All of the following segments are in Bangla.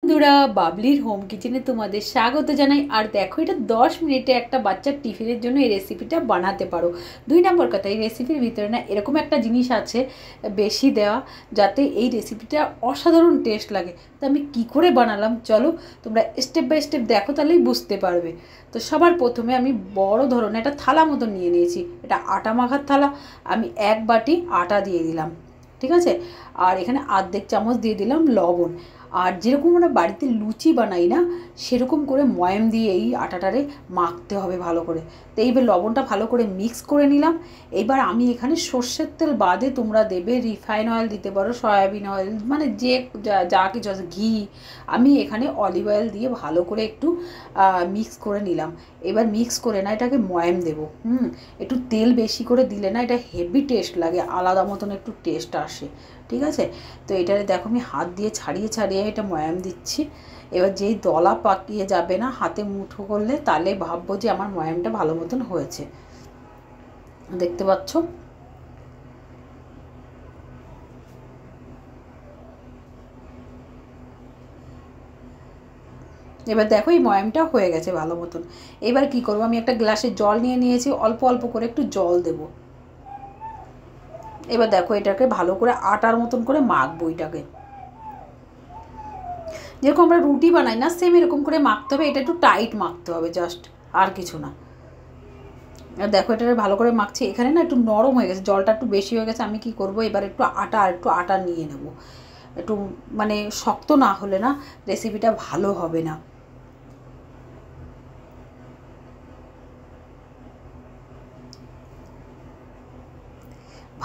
বন্ধুরা, বাবলির হোম কিচেনে তোমাদের স্বাগত জানাই। আর দেখো, এটা 10 মিনিটে একটা বাচ্চার টিফিনের জন্য এই রেসিপিটা বানাতে পারো। 2 নম্বর কথা, এই রেসিপির ভিতরে না এরকম একটা জিনিস আছে বেশি দেওয়া, যাতে এই রেসিপিটা অসাধারণ টেস্ট লাগে। তো আমি কি করে বানালাম চলো তোমরা স্টেপ বাই স্টেপ দেখো, তাহলেই বুঝতে পারবে। তো সবার প্রথমে আমি বড় ধরনের একটা থালা মতো নিয়ে নিয়েছি। এটা আটা মাখার থালা। আমি 1 বাটি আটা দিয়ে দিলাম, ঠিক আছে। আর এখানে আর্ধেক চামচ দিয়ে দিলাম লবণ। আর যেরকম আমরা বাড়িতে লুচি বানাই না, সেরকম করে ময়াম দিয়ে এই আটাটারে মাখতে হবে ভালো করে। তো এইবার লবণটা ভালো করে মিক্স করে নিলাম। এইবার আমি এখানে সর্ষের তেল বাদে তোমরা দেবে রিফাইন অয়েল দিতে পারো, সয়াবিন অয়েল, মানে যে যা কিছু আছে, ঘি। আমি এখানে অলিভ অয়েল দিয়ে ভালো করে একটু মিক্স করে নিলাম। এবার মিক্স করে না এটাকে ময়াম দেবো। একটু তেল বেশি করে দিলে না এটা হেভি টেস্ট লাগে, আলাদা মতন একটু টেস্ট আসে, ঠিক আছে। তো এটারে দেখো আমি হাত দিয়ে ছাড়িয়ে ছাড়িয়ে এটা ময়াম দিচ্ছি। এবার যেই দলা পাকিয়ে যাবে না হাতে মুঠো করলে, তাহলে ভাববো যে আমার ময়ামটা ভালো মতন হয়েছে। দেখতে পাচ্ছ? এবার দেখো এই ময়ামটা হয়ে গেছে ভালো মতন। এবার কি করবো, আমি একটা গ্লাসে জল নিয়ে নিয়েছি, অল্প অল্প করে একটু জল দেব। এবার দেখো এটাকে ভালো করে আটার মতন করে মাখবো। এটাকে যেরকম আমরা রুটি বানাই না, সেম এরকম করে মাখতে হবে। এটা একটু টাইট মাখতে হবে, জাস্ট, আর কিছু না। আর দেখো এটা ভালো করে মাখছি। এখানে না একটু নরম হয়ে গেছে, জলটা একটু বেশি হয়ে গেছে। আমি কি করব, এবার একটু আটা নিয়ে নেব। একটু মানে শক্ত না হলে না রেসিপিটা ভালো হবে না।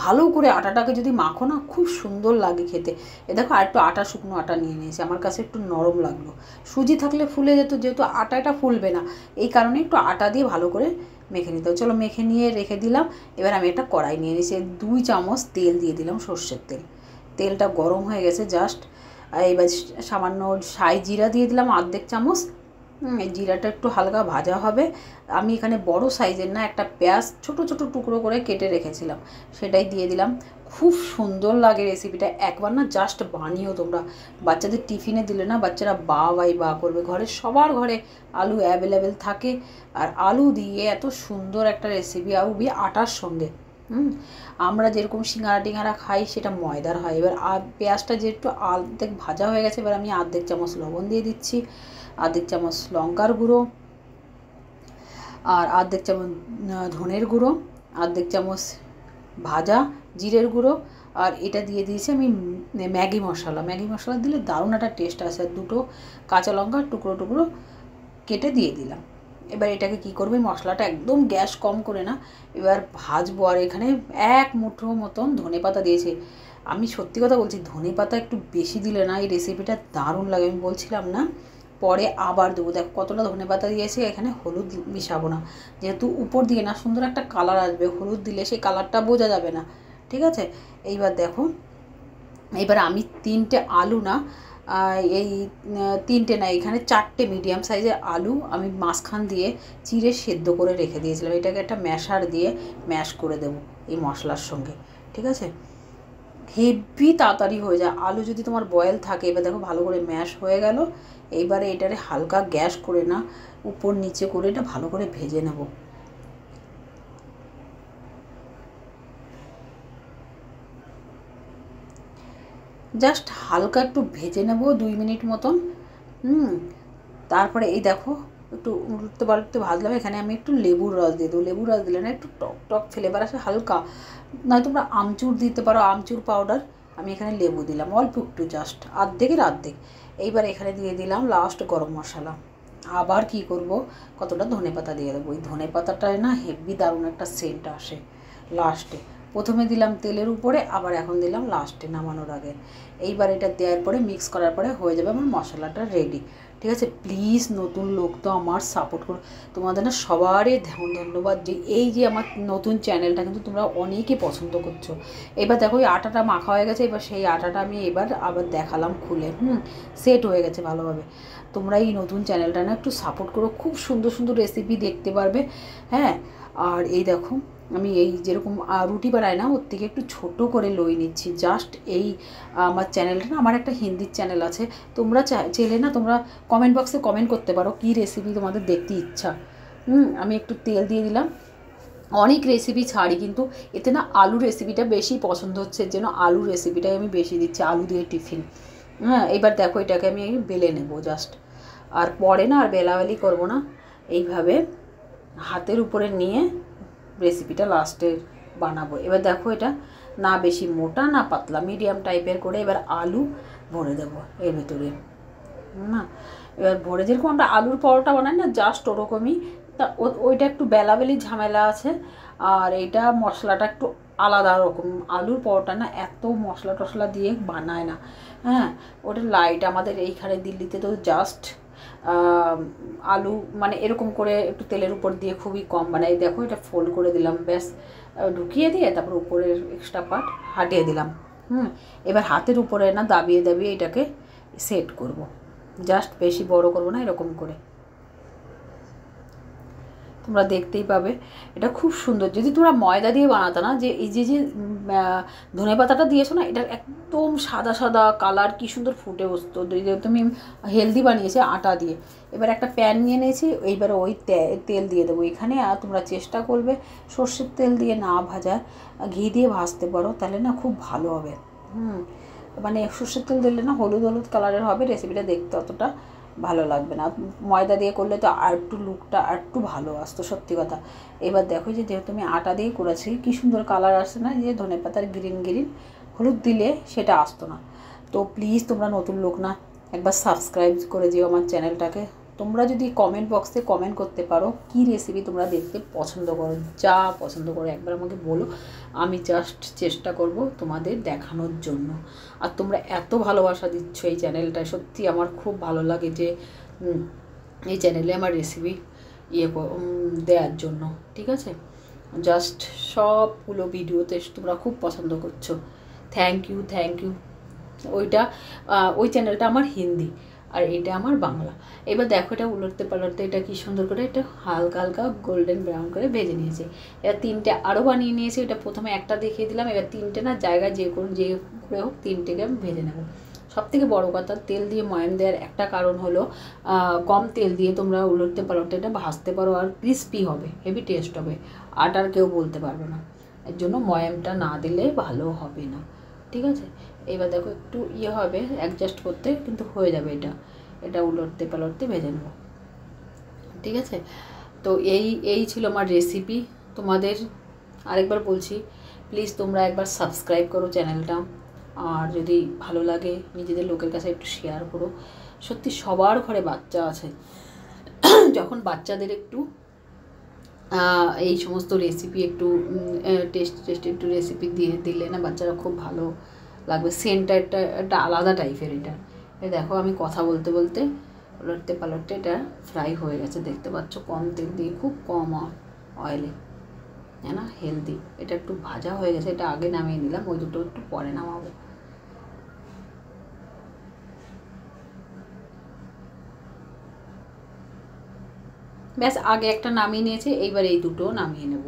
ভালো করে আটাটাকে যদি মাখো না, খুব সুন্দর লাগে খেতে। এ দেখো আর একটু আটা, শুকনো আটা নিয়ে নিয়েছি। আমার কাছে একটু নরম লাগলো। সুজি থাকলে ফুলে যেত, যেহেতু আটাটা ফুলবে না, এই কারণে একটু আটা দিয়ে ভালো করে মেখে নিতে হবে। চলো মেখে নিয়ে রেখে দিলাম। এবার আমি একটা কড়াই নিয়ে নিয়েছি, 2 চামচ তেল দিয়ে দিলাম, সর্ষের তেল। তেলটা গরম হয়ে গেছে জাস্ট। এবার সামান্য সাই জিরা দিয়ে দিলাম, অর্ধেক চামচ। এই জিরাটা একটু হালকা ভাজা হবে। আমি এখানে বড় সাইজের না একটা পেঁয়াজ ছোট ছোট টুকরো করে কেটে রেখেছিলাম, সেটাই দিয়ে দিলাম। খুব সুন্দর লাগে রেসিপিটা। একবার না জাস্ট বানিও তোমরা। বাচ্চাদের টিফিনে দিলে না বাচ্চারা বা করবে। সবার ঘরে আলু অ্যাভেলেবেল থাকে। আর আলু দিয়ে এত সুন্দর একটা রেসিপি, আলু দিয়ে আটার সঙ্গে। আমরা যেরকম সিঙ্গারা টিঙ্গারা খাই, সেটা ময়দার হয়। এবার পেঁয়াজটা যে একটু অর্ধেক ভাজা হয়ে গেছে, এবার আমি অর্ধেক চামচ লবণ দিয়ে দিচ্ছি, অর্ধেক চামচ লঙ্কার গুঁড়ো, আর অর্ধেক চামচ ধনের গুঁড়ো, অর্ধেক চামচ ভাজা জিরের গুঁড়ো। আর এটা দিয়ে দিয়েছি আমি ম্যাগি মশলা। ম্যাগি মশলা দিলে দারুণ একটা টেস্ট আসে। আর 2টো কাঁচা লঙ্কা টুকরো টুকরো কেটে দিয়ে দিলাম। এবার এটাকে কি করবে, মশলাটা একদম গ্যাস কম করে না এবার ভাজবো। আর এখানে 1 মুঠো মতন ধনেপাতা দিয়েছি। আমি সত্যি কথা বলছি, ধনেপাতা একটু বেশি দিলে না এই রেসিপিটা দারুণ লাগে। আমি বলছিলাম না, পরে আবার দেবো। দেখো কতটা ধনেপাতা দিয়েছি। এখানে হলুদ মিশাবো না, যেহেতু উপর দিয়ে না সুন্দর একটা কালার আসবে। হলুদ দিলে সেই কালারটা বোঝা যাবে না, ঠিক আছে। এইবার দেখো, এইবার আমি 3টে আলু না, এই 3টে না, এখানে 4টে মিডিয়াম সাইজের আলু আমি মাঝখান দিয়ে চিড়ে সেদ্ধ করে রেখে দিয়েছিলাম। এটাকে একটা ম্যাশার দিয়ে ম্যাশ করে দেবো এই মশলার সঙ্গে, ঠিক আছে। হেভি তাড়াতাড়ি হয়ে যায় আলু যদি তোমার বয়েল থাকে। এবার দেখো ভালো করে ম্যাশ হয়ে গেল। এইবারে এটারে হালকা গ্যাস করে না উপর নিচে করে এটা ভালো করে ভেজে নেব। জাস্ট হালকা একটু ভেজে নেব 2 মিনিট মতন। তারপরে এই দেখো একটু উল্টতে পাল্টতে ভাজলাম। এখানে আমি একটু লেবুর রস দিয়ে দেবো। লেবুর রস দিলে না একটু টক টক ফ্লেভার আসে হালকা। নয় তোমরা আমচুর দিতে পারো, আমচুর পাউডার। আমি এখানে লেবু দিলাম অল্প একটু, জাস্ট অর্ধেকের অর্ধেক। এইবার এখানে দিয়ে দিলাম লাস্ট গরম মশলা। আবার কি করব, কতটা ধনেপাতা দিয়ে দেবো। এই ধনেপাতাটায় না হেভি দারুণ একটা সেন্ট আসে লাস্টে। প্রথমে দিলাম তেলের উপরে, আবার এখন দিলাম লাস্টে নামানোর আগে। এইবার এটা দেওয়ার পরে মিক্স করার পরে হয়ে যাবে আমার মশলাটা রেডি, ঠিক আছে। প্লিজ নতুন লোক তো আমার সাপোর্ট করো। তোমাদের না সবারই ধন্যবাদ যে এই যে আমার নতুন চ্যানেলটা কিন্তু তোমরা অনেকে পছন্দ করছো। এবার দেখো এই আটাটা মাখা হয়ে গেছে। এবার সেই আটাটা আমি আবার দেখালাম খুলে। সেট হয়ে গেছে ভালোভাবে। তোমরা এই নতুন চ্যানেলটা না একটু সাপোর্ট করো, খুব সুন্দর সুন্দর রেসিপি দেখতে পারবে। হ্যাঁ, আর এই দেখো আমি এই যেরকম রুটি বানাই না, ওর থেকে একটু ছোট করে লই নিচ্ছি। জাস্ট এই আমার চ্যানেলটা না, আমার একটা হিন্দির চ্যানেল আছে, তোমরা চাইলে না তোমরা কমেন্ট বক্সে কমেন্ট করতে পারো কী রেসিপি তোমাদের দেখতে ইচ্ছা। আমি একটু তেল দিয়ে দিলাম। অনেক রেসিপি ছাড়ি, কিন্তু এতে না আলু রেসিপিটা বেশি পছন্দ হচ্ছে, এর জন্য আলু রেসিপিটাই আমি বেশি দিচ্ছি, আলু দিয়ে টিফিন। এবার দেখো এটাকে আমি বেলে নেব জাস্ট। আর পরে না আর বেলাবেলি করবো না, এইভাবে হাতের উপরে নিয়ে রেসিপিটা লাস্টে বানাবো। এবার দেখো এটা না বেশি মোটা না পাতলা, মিডিয়াম টাইপের করে এবার আলু ভরে দেবো এর ভেতরে। না এবার ভরে যেরকম আমরা আলুর পরোটা বানাই না, জাস্ট ওরকমই। তা ওইটা একটু বেলাবেলি ঝামেলা আছে, আর এইটা মশলাটা একটু আলাদা রকম। আলুর পরোটা না এত মশলা টশলা দিয়ে বানায় না। হ্যাঁ, ওটা লাইট। আমাদের এইখানে দিল্লিতে তো জাস্ট আলু মানে এরকম করে একটু তেলের উপর দিয়ে খুবই কম বানাই। দেখো এটা ফোল্ড করে দিলাম, ব্যাস ঢুকিয়ে দিয়ে তারপর উপরের এক্সট্রা পার্ট হাটিয়ে দিলাম। এবার হাতের উপরে না দাবিয়ে দাবিয়ে এটাকে সেট করব। জাস্ট বেশি বড় করবো না, এরকম করে তোমরা দেখতেই পাবে। এটা খুব সুন্দর। যদি তোমরা ময়দা দিয়ে বানাতো না, যে এই যে ধনেপাতাটা দিয়েছো না, এটার একদম সাদা সাদা কালার কি সুন্দর ফুটে বসতো। তুমি হেলদি বানিয়েছে আটা দিয়ে। এবার একটা প্যান নিয়ে নিয়েছি, এইবার ওই তেল দিয়ে দেবো এখানে। আর তোমরা চেষ্টা করবে সর্ষের তেল দিয়ে না ভাজা, ঘি দিয়ে ভাজতে পারো, তাহলে না খুব ভালো হবে। মানে সর্ষের তেল দিলে না হলুদ হলুদ কালারের হবে, রেসিপিটা দেখতে অতটা ভালো লাগবে না। ময়দা দিয়ে করলে তো আর একটু লুকটা আর একটু ভালো আসতো, সত্যি কথা। এবার দেখো যেহেতু আমি আটা দিয়ে করেছি, কী সুন্দর কালার আসছে না, যে ধনেপাতার গ্রিন গ্রিন। হলুদ দিলে সেটা আসতো না। তো প্লিজ তোমরা নতুন লোক না, একবার সাবস্ক্রাইব করে দিও আমার চ্যানেলটাকে। তোমরা যদি কমেন্ট বক্সে কমেন্ট করতে পারো কী রেসিপি তোমরা দেখতে পছন্দ করো, যা পছন্দ করো একবার আমাকে বলো। আমি জাস্ট চেষ্টা করব তোমাদের দেখানোর জন্য। আর তোমরা এত ভালোবাসা দিচ্ছ এই চ্যানেলটায়, সত্যি আমার খুব ভালো লাগে যে এই চ্যানেলে আমার রেসিপি দেওয়ার জন্য। ঠিক আছে, জাস্ট সবগুলো ভিডিওতে তোমরা খুব পছন্দ করছো। Thank you, thank you. ওই চ্যানেলটা আমার হিন্দি, আর এটা আমার বাংলা। এবার দেখো এটা উলটতে পালটতে এটা কি সুন্দর করে এটা হালকা হালকা গোল্ডেন ব্রাউন করে ভেজে নিয়েছে। এবার তিনটে আরও বানিয়ে নিয়েছি। এটা প্রথমে একটা দেখিয়ে দিলাম, এবার তিনটে না জায়গায় যে করে হোক তিনটেকে আমি ভেজে নেব। সবথেকে বড় কথা, তেল দিয়ে ময়াম দেওয়ার একটা কারণ হলো কম তেল দিয়ে তোমরা উলটতে পালটতে এটা ভাজতে পারো, আর ক্রিস্পি হবে, হেভি টেস্ট হবে। আটার কেউ বলতে পারবে না, এর জন্য ময়ামটা না দিলে ভালো হবে না। ঠিক আছে, এবার দেখো একটু হবে অ্যাডজাস্ট করতে, কিন্তু হয়ে যাবে। এটা উলটতে পালটতে ভেজে নেব। ঠিক আছে, তো এই ছিল আমার রেসিপি। তোমাদের আরেকবার বলছি, প্লিজ তোমরা একবার সাবস্ক্রাইব করো চ্যানেলটা, আর যদি ভালো লাগে নিজেদের লোকের কাছে একটু শেয়ার করো। সত্যি সবার ঘরে বাচ্চা আছে, যখন বাচ্চাদের একটু এই সমস্ত রেসিপি একটু টেস্ট একটু রেসিপি দিয়ে দিলে না বাচ্চারা খুব ভালো লাগবে। সেন্টটা একটা আলাদা টাইপের। এটা দেখো আমি কথা বলতে বলতে উলটতে পালটতে এটা ফ্রাই হয়ে গেছে, দেখতে পাচ্ছ। কম তেল দিয়ে, খুব কম অয়েলে, হ্যাঁ না, হেলদি। এটা একটু ভাজা হয়ে গেছে, এটা আগে নামিয়ে নিলাম, ওই দুটো একটু পরে নামাবো। ব্যাস আগে একটা নামিয়ে নিয়েছে, এইবার এই দুটো নামিয়ে নেব।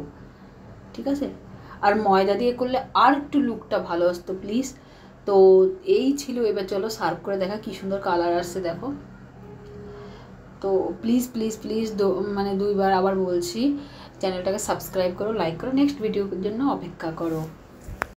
ঠিক আছে, আর ময়দা দিয়ে করলে আর একটু লুকটা ভালো আসতো প্লিজ। তো এই ছিল। এবার চলো সার্ভ করে দেখা কি সুন্দর কালার আসছে দেখো। তো প্লিজ প্লিজ প্লিজ মানে দুইবার আবার বলছি, চ্যানেলটাকে সাবস্ক্রাইব করো, লাইক করো, নেক্সট ভিডিওর জন্য অপেক্ষা করো।